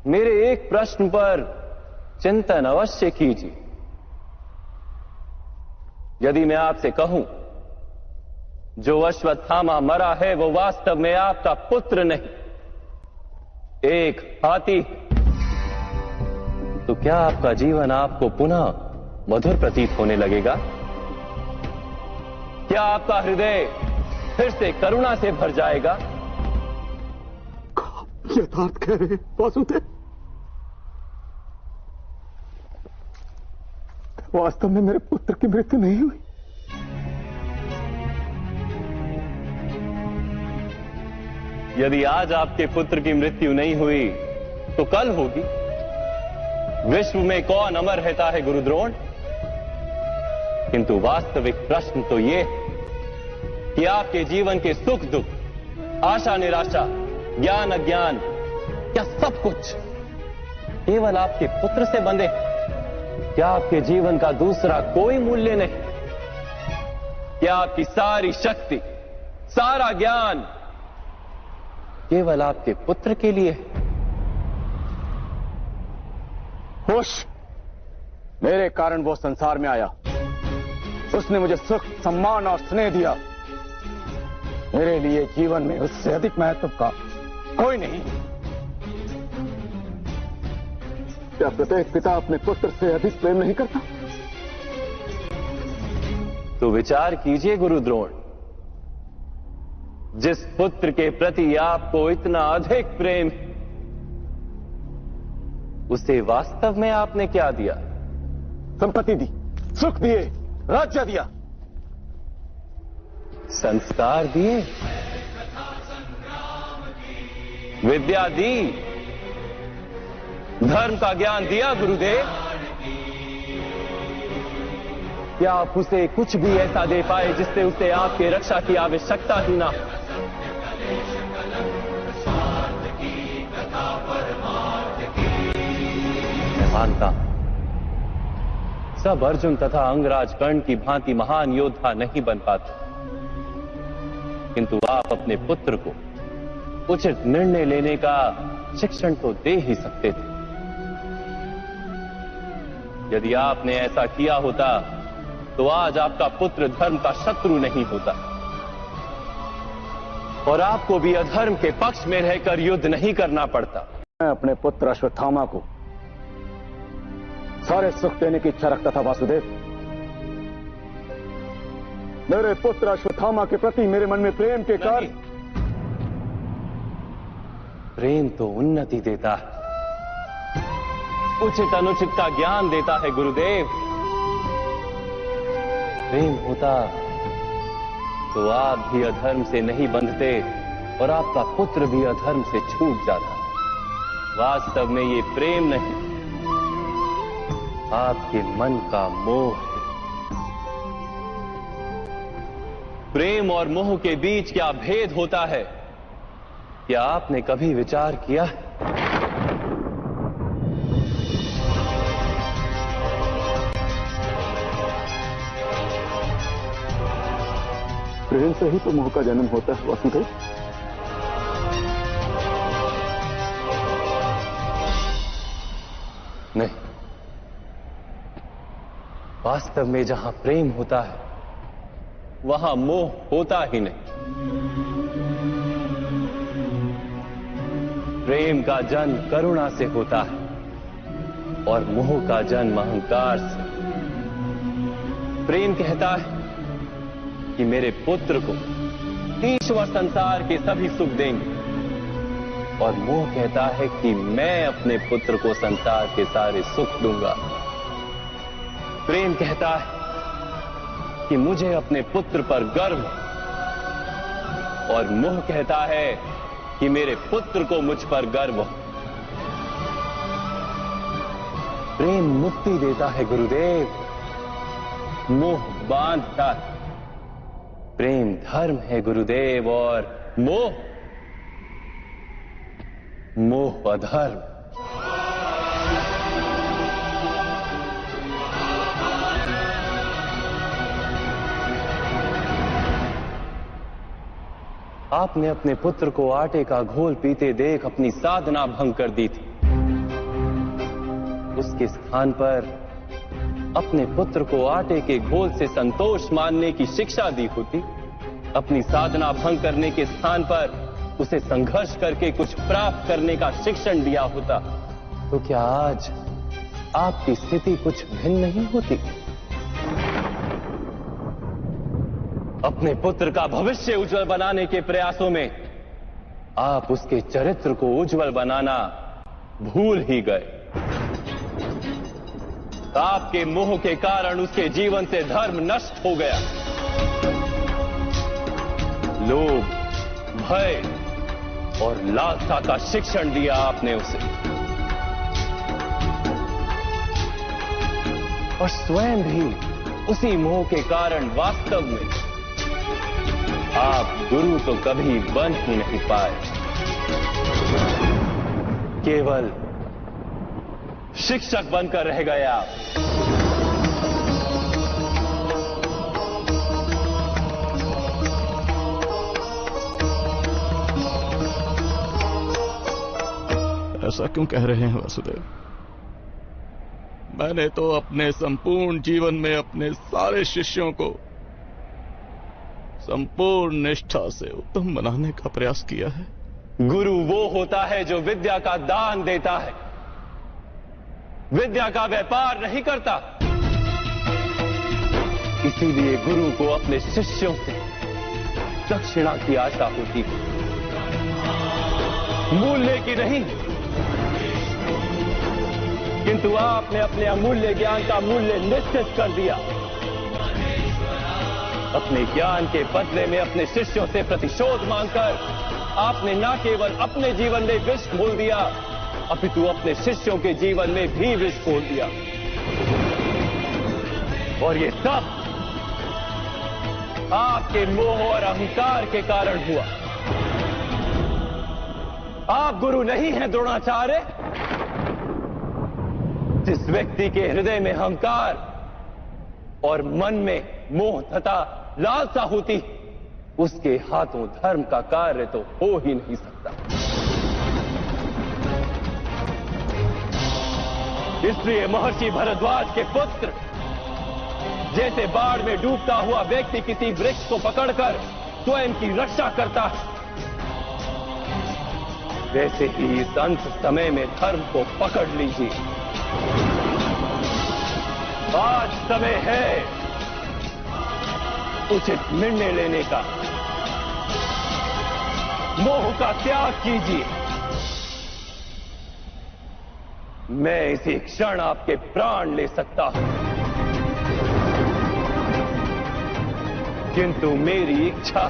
मेरे एक प्रश्न पर चिंतन अवश्य कीजिए। यदि मैं आपसे कहूं जो अश्वत्थामा मरा है वो वास्तव में आपका पुत्र नहीं, एक हाथी, तो क्या आपका जीवन आपको पुनः मधुर प्रतीत होने लगेगा? क्या आपका हृदय फिर से करुणा से भर जाएगा? यथार्थ कह रहे वासुदेव। वास्तव में मेरे पुत्र की मृत्यु नहीं हुई। यदि आज आपके पुत्र की मृत्यु नहीं हुई तो कल होगी। विश्व में कौन अमर रहता है गुरुद्रोण? किंतु वास्तविक प्रश्न तो यह है कि आपके जीवन के सुख दुख, आशा निराशा, ज्ञान अज्ञान, क्या सब कुछ केवल आपके पुत्र से बंधे? क्या आपके जीवन का दूसरा कोई मूल्य नहीं? क्या आपकी सारी शक्ति, सारा ज्ञान केवल आपके पुत्र के लिए? होश, मेरे कारण वो संसार में आया। उसने मुझे सुख, सम्मान और स्नेह दिया। मेरे लिए जीवन में उससे अधिक महत्व का कोई नहीं। क्या प्रत्येक पिता अपने पुत्र से अधिक प्रेम नहीं करता? तो विचार कीजिए गुरुद्रोण, जिस पुत्र के प्रति आपको इतना अधिक प्रेम है, उसे वास्तव में आपने क्या दिया? संपत्ति दी, सुख दिए, राज्य दिया, संस्कार दिए, विद्या दी, धर्म का ज्ञान दिया गुरुदेव। क्या आप उसे कुछ भी ऐसा दे पाए जिससे उसे आपके रक्षा की आवश्यकता ही ना हो? मैं मानता हूं सब अर्जुन तथा अंगराज कर्ण की भांति महान योद्धा नहीं बन पाते, किंतु आप अपने पुत्र को उचित निर्णय लेने का शिक्षण तो दे ही सकते थे। यदि आपने ऐसा किया होता तो आज आपका पुत्र धर्म का शत्रु नहीं होता और आपको भी अधर्म के पक्ष में रहकर युद्ध नहीं करना पड़ता। मैं अपने पुत्र अश्वत्थामा को सारे सुख देने की इच्छा रखता था वासुदेव। मेरे पुत्र अश्वत्थामा के प्रति मेरे मन में प्रेम के कारण। प्रेम तो उन्नति देता है, उचित अनुचित का ज्ञान देता है गुरुदेव। प्रेम होता तो आप भी अधर्म से नहीं बंधते और आपका पुत्र भी अधर्म से छूट जाता। वास्तव में ये प्रेम नहीं, आपके मन का मोह है। प्रेम और मोह के बीच क्या भेद होता है, क्या आपने कभी विचार किया है? प्रेम से ही तो मोह का जन्म होता है वासुदेव। नहीं, वास्तव में जहां प्रेम होता है वहां मोह होता ही नहीं। प्रेम का जन्म करुणा से होता है और मोह का जन्म अहंकार से। प्रेम कहता है कि मेरे पुत्र को ईश्वर संसार के सभी सुख देंगे और मोह कहता है कि मैं अपने पुत्र को संसार के सारे सुख दूंगा। प्रेम कहता है कि मुझे अपने पुत्र पर गर्व है और मोह कहता है कि मेरे पुत्र को मुझ पर गर्व हो। प्रेम मुक्ति देता है गुरुदेव, मोह बांधता है। प्रेम धर्म है गुरुदेव और मोह अधर्म। आपने अपने पुत्र को आटे का घोल पीते देख अपनी साधना भंग कर दी थी। उसके स्थान पर अपने पुत्र को आटे के घोल से संतोष मानने की शिक्षा दी होती, अपनी साधना भंग करने के स्थान पर उसे संघर्ष करके कुछ प्राप्त करने का शिक्षण दिया होता, तो क्या आज आपकी स्थिति कुछ भिन्न नहीं होती? अपने पुत्र का भविष्य उज्जवल बनाने के प्रयासों में आप उसके चरित्र को उज्जवल बनाना भूल ही गए। आपके मोह के कारण उसके जीवन से धर्म नष्ट हो गया। लोभ, भय और लालसा का शिक्षण दिया आपने उसे, और स्वयं भी उसी मोह के कारण वास्तव में आप गुरु तो कभी बन ही नहीं पाए, केवल शिक्षक बनकर रह गए आप। ऐसा क्यों कह रहे हैं वासुदेव? मैंने तो अपने संपूर्ण जीवन में अपने सारे शिष्यों को संपूर्ण निष्ठा से उत्तम बनाने का प्रयास किया है। गुरु वो होता है जो विद्या का दान देता है, विद्या का व्यापार नहीं करता। इसीलिए गुरु को अपने शिष्यों से दक्षिणा की आशा होती है, मूल्य की नहीं। किंतु आपने अपने अमूल्य ज्ञान का मूल्य निश्चित कर दिया। अपने ज्ञान के बदले में अपने शिष्यों से प्रतिशोध मांगकर आपने न केवल अपने जीवन में विष घोल दिया, अपितु अपने शिष्यों के जीवन में भी विष घोल दिया। और ये सब आपके मोह और अहंकार के कारण हुआ। आप गुरु नहीं हैं द्रोणाचार्य। जिस व्यक्ति के हृदय में अहंकार और मन में मोह तथा लालसा होती, उसके हाथों धर्म का कार्य तो हो ही नहीं सकता। इसलिए महर्षि भरद्वाज के पुत्र जैसे बाढ़ में डूबता हुआ व्यक्ति किसी वृक्ष को पकड़कर स्वयं की रक्षा करता है, वैसे ही इस अंत समय में धर्म को पकड़ लीजिए। आज समय है उचित निर्णय लेने का। मोह का त्याग कीजिए। मैं इसी क्षण आपके प्राण ले सकता हूं, किंतु मेरी इच्छा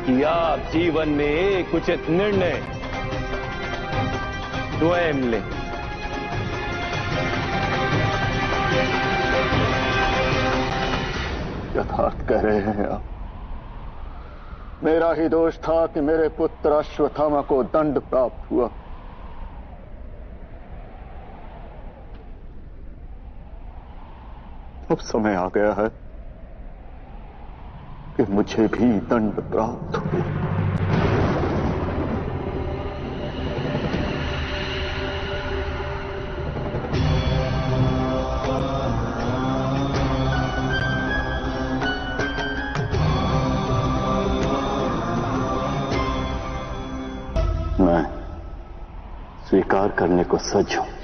कि आप जीवन में एक उचित निर्णय स्वयं लें। यथार्थ कह रहे हैं आप। मेरा ही दोष था कि मेरे पुत्र अश्वत्थामा को दंड प्राप्त हुआ। अब समय आ गया है कि मुझे भी दंड प्राप्त हो। मैं स्वीकार करने को सज्ज हूं।